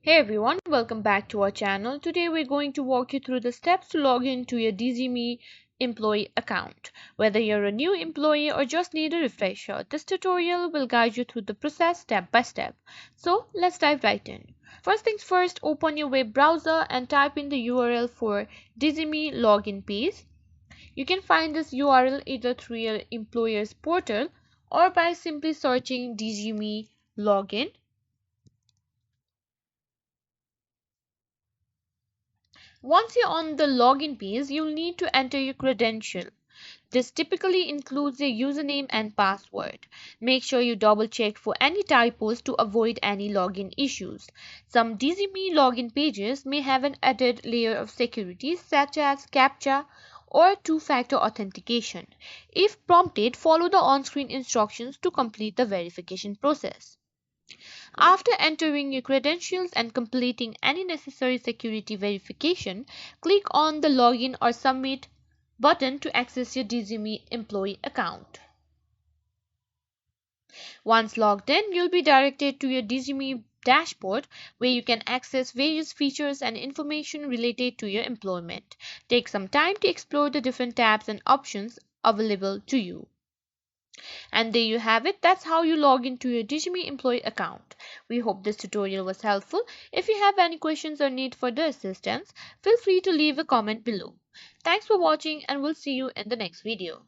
Hey everyone, welcome back to our channel. Today we're going to walk you through the steps to log into your Dgme employee account. Whether you're a new employee or just need a refresher, this tutorial will guide you through the process step by step. So let's dive right in. First things first, open your web browser and type in the URL for Dgme login page. You can find this URL either through your employer's portal or by simply searching Dgme login. Once you're on the login page, you'll need to enter your credential. This typically includes your username and password. Make sure you double check for any typos to avoid any login issues. Some Dgme login pages may have an added layer of security such as CAPTCHA or two-factor authentication. If prompted, follow the on-screen instructions to complete the verification process. After entering your credentials and completing any necessary security verification, click on the Login or Submit button to access your Dgme employee account. Once logged in, you'll be directed to your Dgme dashboard where you can access various features and information related to your employment. Take some time to explore the different tabs and options available to you. And there you have it. That's how you log into your Dgme employee account. We hope this tutorial was helpful. If you have any questions or need further assistance, feel free to leave a comment below. Thanks for watching and we'll see you in the next video.